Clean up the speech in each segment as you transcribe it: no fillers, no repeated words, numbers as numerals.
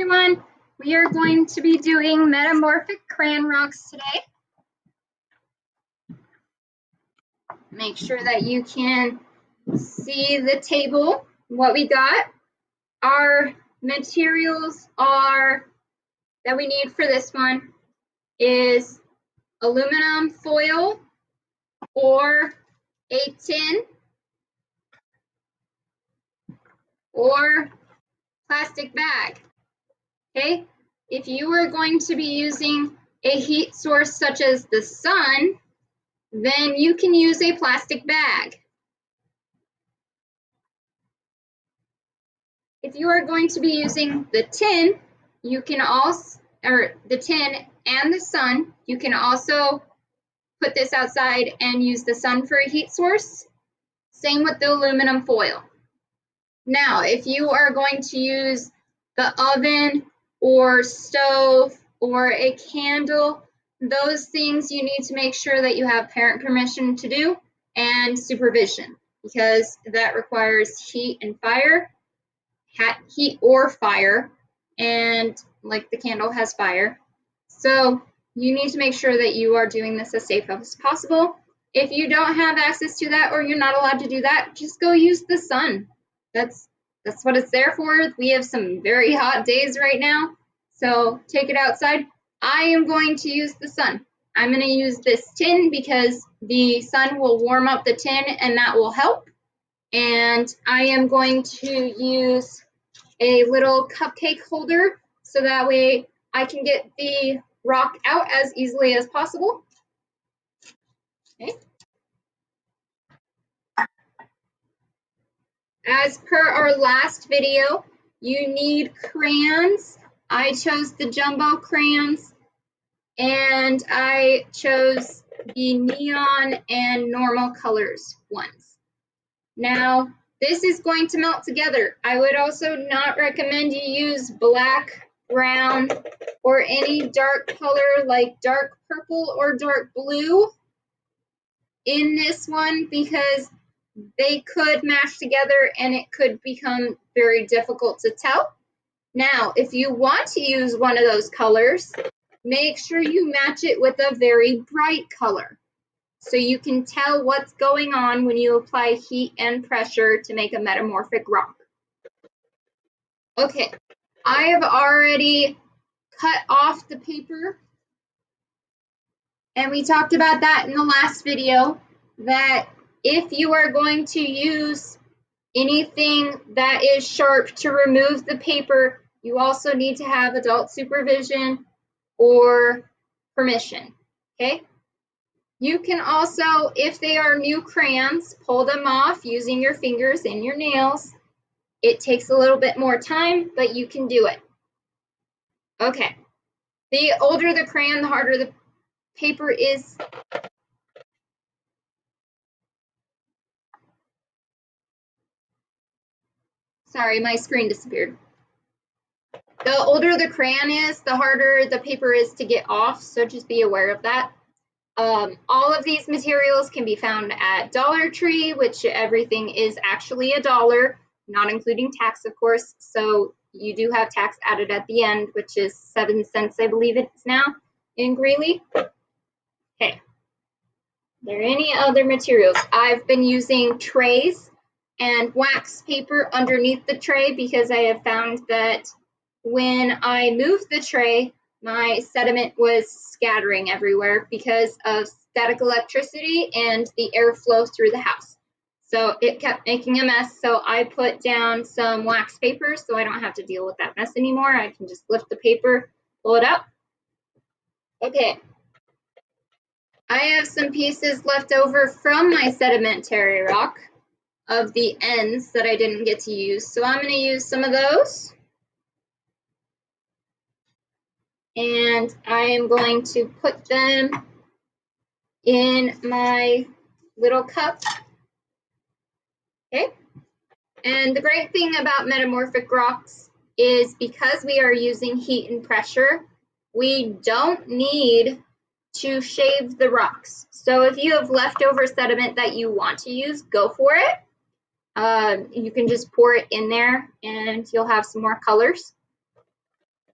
everyone. We are going to be doing Metamorphic crayon rocks today. Make sure that you can see the table, what we got. Our materials are that we need for this one is aluminum foil or a tin or plastic bag. Okay, if you are going to be using a heat source such as the sun, then you can use a plastic bag. If you are going to be using the tin, you can also, or the tin and the sun, you can also put this outside and use the sun for a heat source. Same with the aluminum foil. Now, if you are going to use the oven or stove or a candle, those things you need to make sure that you have parent permission to do and supervision, because that requires heat and fire, heat or fire, and like the candle has fire. So you need to make sure that you are doing this as safe as possible. If you don't have access to that or you're not allowed to do that, just go use the sun. That's what it's there for. We have some very hot days right now, so take it outside. I am going to use the sun. I'm going to use this tin because the sun will warm up the tin and that will help. And I am going to use a little cupcake holder so that way I can get the rock out as easily as possible. Okay. As per our last video, you need crayons. I chose the jumbo crayons and I chose the neon and normal colors ones. Now, this is going to melt together. I would also not recommend you use black, brown, or any dark color like dark purple or dark blue in this one, because they could mash together and it could become very difficult to tell. Now, if you want to use one of those colors, make sure you match it with a very bright color so you can tell what's going on when you apply heat and pressure to make a metamorphic rock. Okay, I have already cut off the paper, and we talked about that in the last video, that if you are going to use anything that is sharp to remove the paper, you also need to have adult supervision or permission, okay? You can also, if they are new crayons, pull them off using your fingers and your nails. It takes a little bit more time, but you can do it. Okay, the older the crayon, the harder the paper is. Sorry, my screen disappeared. The older the crayon is, the harder the paper is to get off, so just be aware of that. All of these materials can be found at Dollar Tree, which everything is actually $1, not including tax, of course. So you do have tax added at the end, which is 7 cents, I believe it's now in Greeley. Okay. Are there any other materials? I've been using trays and wax paper underneath the tray because I have found that when I moved the tray, my sediment was scattering everywhere because of static electricity and the airflow through the house. So it kept making a mess. So I put down some wax paper so I don't have to deal with that mess anymore. I can just lift the paper, pull it up. Okay. I have some pieces left over from my sedimentary rock of the ends that I didn't get to use. So I'm going to use some of those. And I am going to put them in my little cup. Okay. And the great thing about metamorphic rocks is because we are using heat and pressure, we don't need to shave the rocks. So if you have leftover sediment that you want to use, go for it. You can just pour it in there and you'll have some more colors.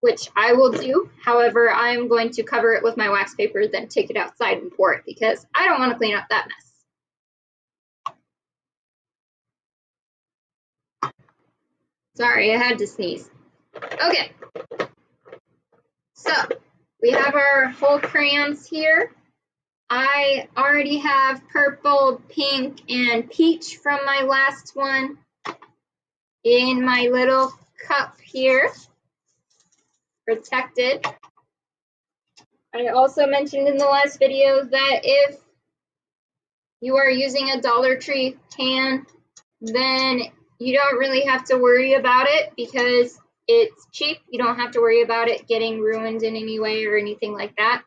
which I will do. However, I'm going to cover it with my wax paper, then take it outside and pour it because I don't want to clean up that mess. Sorry, I had to sneeze. Okay, so we have our whole crayons here. I already have purple, pink, and peach from my last one in my little cup here, protected. I also mentioned in the last video that if you are using a Dollar Tree can, then you don't really have to worry about it because it's cheap. You don't have to worry about it getting ruined in any way or anything like that.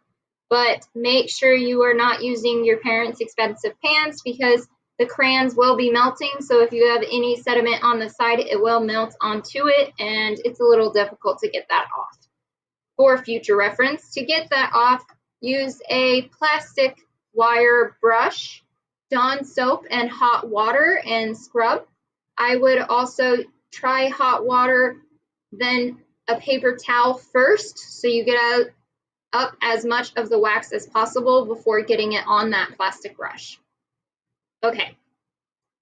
But make sure you are not using your parents' expensive pans because the crayons will be melting. So if you have any sediment on the side, it will melt onto it and it's a little difficult to get that off. For future reference, to get that off, use a plastic wire brush, Dawn soap and hot water and scrub. I would also try hot water, then a paper towel first so you get up as much of the wax as possible before getting it on that plastic brush. Okay,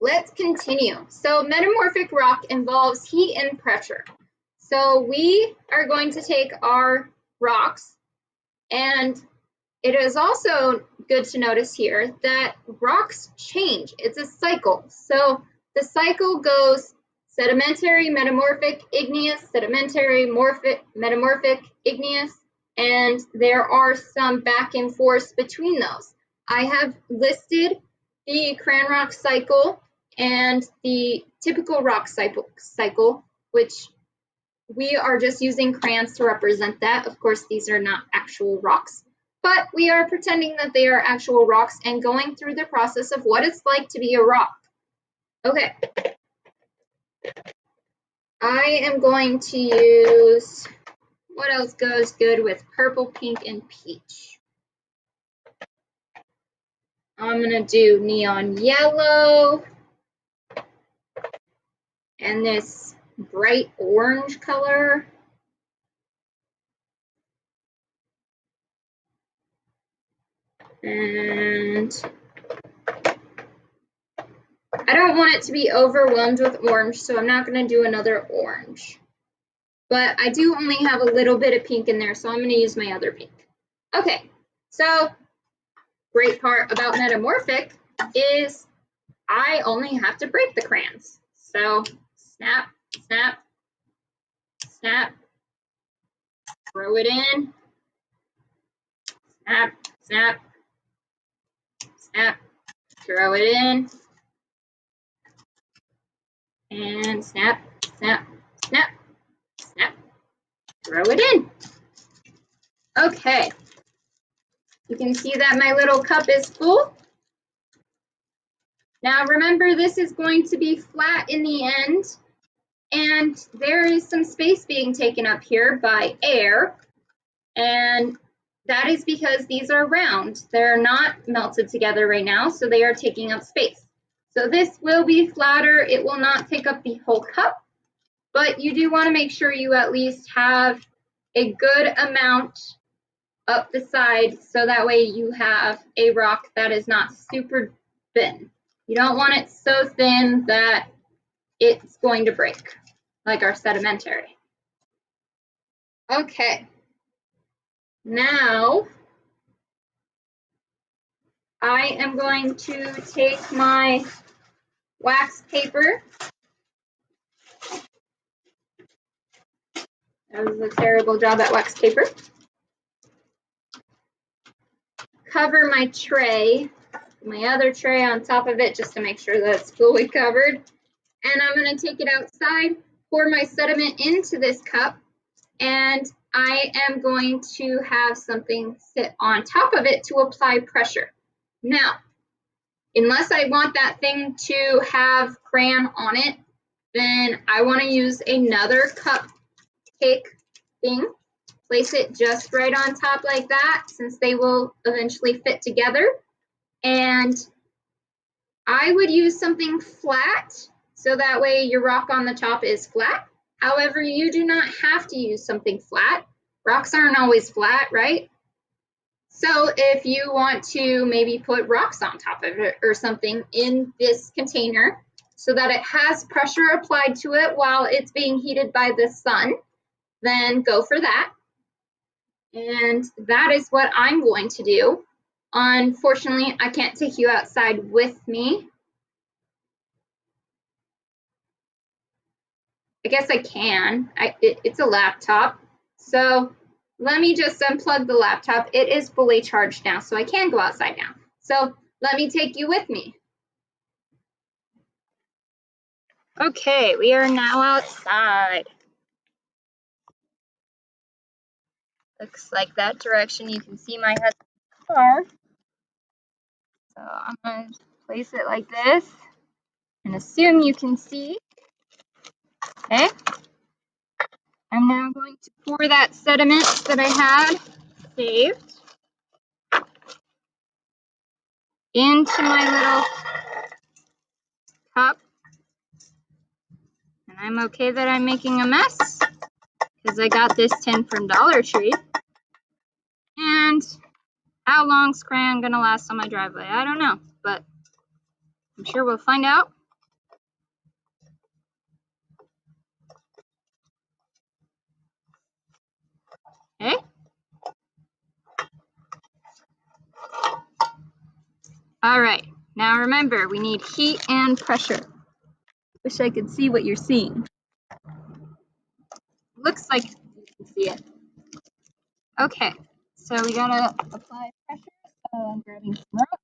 let's continue. So metamorphic rock involves heat and pressure. So we are going to take our rocks, and it is also good to notice here that rocks change. It's a cycle. So the cycle goes sedimentary, metamorphic, igneous, sedimentary, metamorphic, igneous, and there are some back and forth between those. I have listed the crayon rock cycle and the typical rock cycle, which we are just using crayons to represent that. Of course, these are not actual rocks, but we are pretending that they are actual rocks and going through the process of what it's like to be a rock. Okay. I am going to use, what else goes good with purple, pink, and peach? I'm going to do neon yellow and this bright orange color. And I don't want it to be overwhelmed with orange, so I'm not going to do another orange. But I do only have a little bit of pink in there, so I'm going to use my other pink. Okay, so great part about Metamorphic is I only have to break the crayons. So snap, snap, snap, throw it in, snap, snap, snap, throw it in, and snap, snap, snap, snap, throw it in. Okay, you can see that my little cup is full. Now remember, this is going to be flat in the end, and there is some space being taken up here by air, and that is because these are round. They're not melted together right now, so they are taking up space. So this will be flatter. It will not take up the whole cup, but you do want to make sure you at least have a good amount up the side so that way you have a rock that is not super thin. You don't want it so thin that it's going to break, like our sedimentary. Okay, now I am going to take my wax paper. That was a terrible job at wax paper. Cover my tray, my other tray on top of it just to make sure that it's fully covered. And I'm going to take it outside, pour my sediment into this cup, and I am going to have something sit on top of it to apply pressure. Now, unless I want that thing to have crayon on it, then I want to use another cupcake thing. Place it just right on top like that, since they will eventually fit together. And I would use something flat, so that way your rock on the top is flat. However, you do not have to use something flat. Rocks aren't always flat, right? So if you want to maybe put rocks on top of it or something in this container so that it has pressure applied to it while it's being heated by the sun, then go for that. And that is what I'm going to do. Unfortunately, I can't take you outside with me. I guess I can. It's a laptop. So let me just unplug the laptop. It is fully charged now, so I can go outside now. So let me take you with me. Okay, we are now outside. Looks like that direction. You can see my husband's car. So I'm going to place it like this and assume you can see. Okay. I'm now going to pour that sediment that I had saved into my little cup. And I'm okay that I'm making a mess because I got this tin from Dollar Tree. And how long's Crayon gonna last on my driveway? I don't know, but I'm sure we'll find out. Okay. All right, now remember, we need heat and pressure. Wish I could see what you're seeing. Looks like you can see it. Okay, so we gotta apply pressure. So I'm grabbing some rope,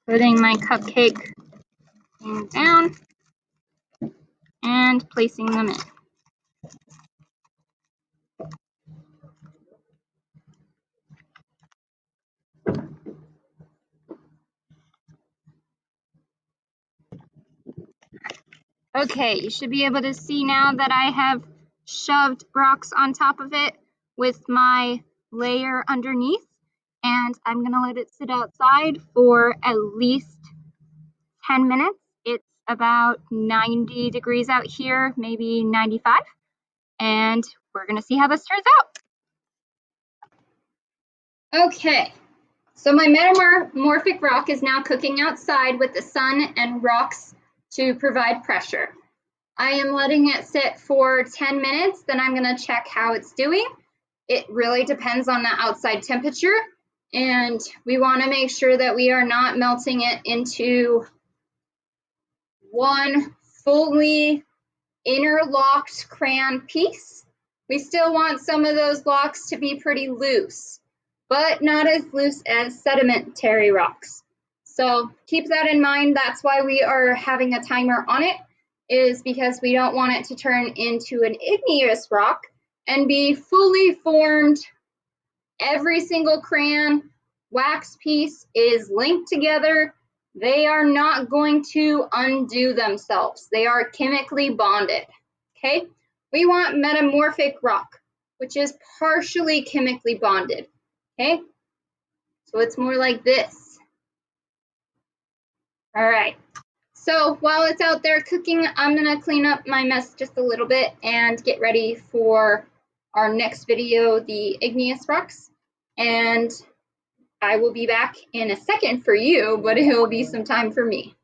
putting my cupcake down, and placing them in. Okay, you should be able to see now that I have shoved rocks on top of it with my layer underneath, and I'm gonna let it sit outside for at least 10 minutes. It's about 90 degrees out here, maybe 95, and we're gonna see how this turns out. Okay, so my metamorphic rock is now cooking outside with the sun and rocks to provide pressure. I am letting it sit for 10 minutes, then I'm gonna check how it's doing. It really depends on the outside temperature, and we wanna make sure that we are not melting it into one fully interlocked crayon piece. We still want some of those blocks to be pretty loose, but not as loose as sedimentary rocks. So keep that in mind. That's why we are having a timer on it, is because we don't want it to turn into an igneous rock and be fully formed. Every single crayon wax piece is linked together. They are not going to undo themselves. They are chemically bonded, okay? We want metamorphic rock, which is partially chemically bonded, okay? So it's more like this. All right. So while it's out there cooking, I'm gonna clean up my mess just a little bit and get ready for our next video, the igneous rocks. And I will be back in a second for you, but it will be some time for me.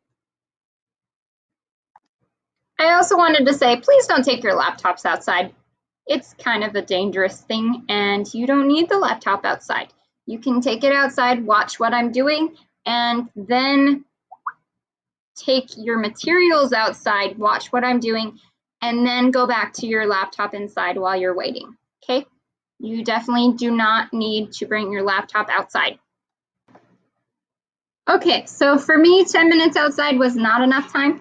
I also wanted to say, please don't take your laptops outside. It's kind of a dangerous thing, and you don't need the laptop outside. You can take it outside, watch what I'm doing, and then take your materials outside, watch what I'm doing, and then go back to your laptop inside while you're waiting, okay? You definitely do not need to bring your laptop outside. Okay, so for me, 10 minutes outside was not enough time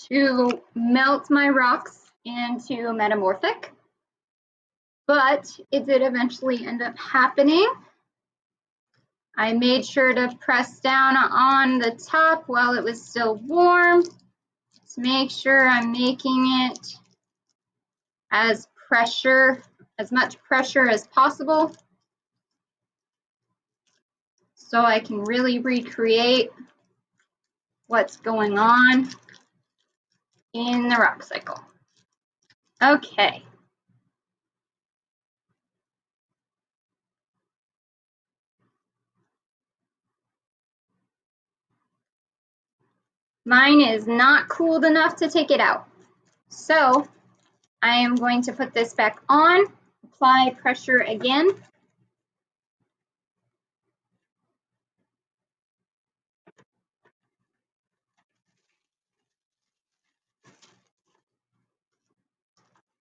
to melt my rocks into metamorphic, but it did eventually end up happening. I made sure to press down on the top while it was still warm to make sure I'm making it as much pressure as possible so I can really recreate what's going on in the rock cycle. Okay. Mine is not cooled enough to take it out. So I am going to put this back on, apply pressure again.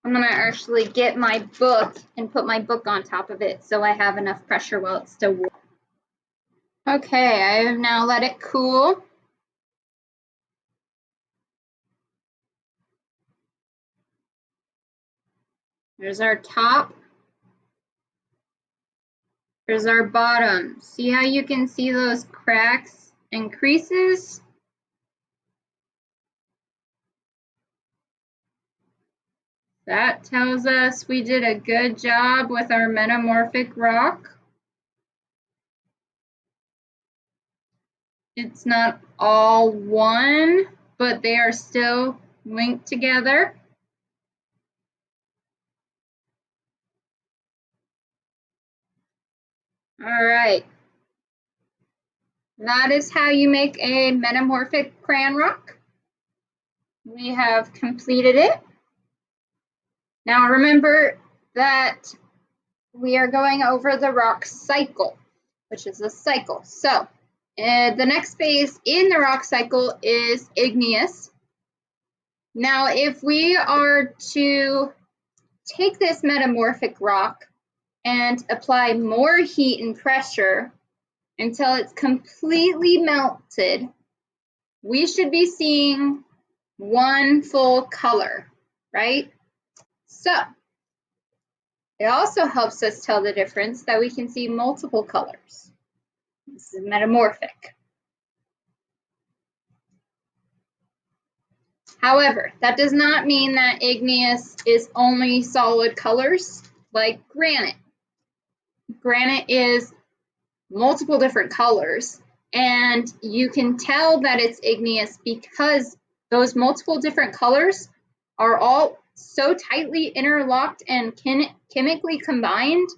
I'm gonna actually get my book and put my book on top of it so I have enough pressure while it's still warm. Okay, I have now let it cool. There's our top. There's our bottom. See how you can see those cracks and creases? That tells us we did a good job with our metamorphic rock. It's not all one, but they are still linked together. All right. That is how you make a metamorphic crayon rock. We have completed it. Now remember that we are going over the rock cycle, which is a cycle. So the next phase in the rock cycle is igneous. Now, if we are to take this metamorphic rock and apply more heat and pressure until it's completely melted, we should be seeing one full color, right? So it also helps us tell the difference that we can see multiple colors. This is metamorphic. However, that does not mean that igneous is only solid colors like granite. Granite is multiple different colors, and you can tell that it's igneous because those multiple different colors are all so tightly interlocked and chemically combined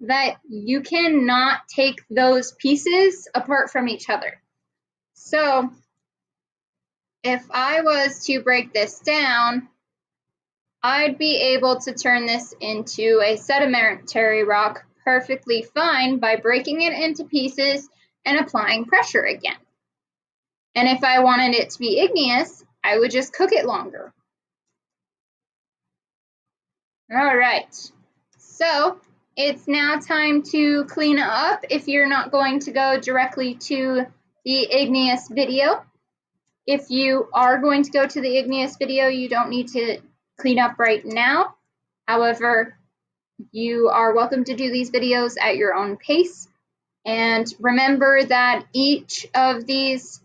that you cannot take those pieces apart from each other. So if I was to break this down, I'd be able to turn this into a sedimentary rock perfectly fine by breaking it into pieces and applying pressure again. And if I wanted it to be igneous, I would just cook it longer. All right, so it's now time to clean up if you're not going to go directly to the igneous video. If you are going to go to the igneous video, you don't need to clean up right now. However, you are welcome to do these videos at your own pace. And remember that each of these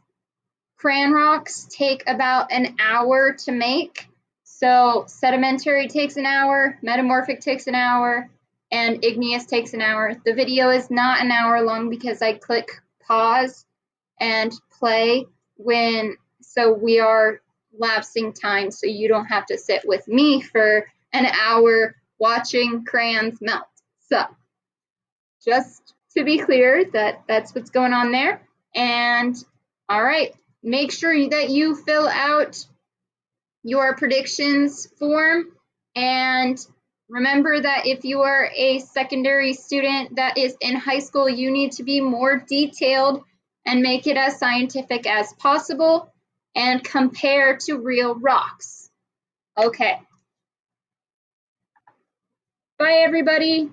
crayon rocks take about an hour to make. So sedimentary takes an hour, metamorphic takes an hour, and igneous takes an hour. The video is not an hour long because I click pause and play so we are lapsing time so you don't have to sit with me for an hour watching crayons melt. So just to be clear that's what's going on there. And all right, make sure that you fill out your predictions form, and remember that if you are a secondary student that is in high school, you need to be more detailed and make it as scientific as possible and compare to real rocks. Okay. Bye, everybody.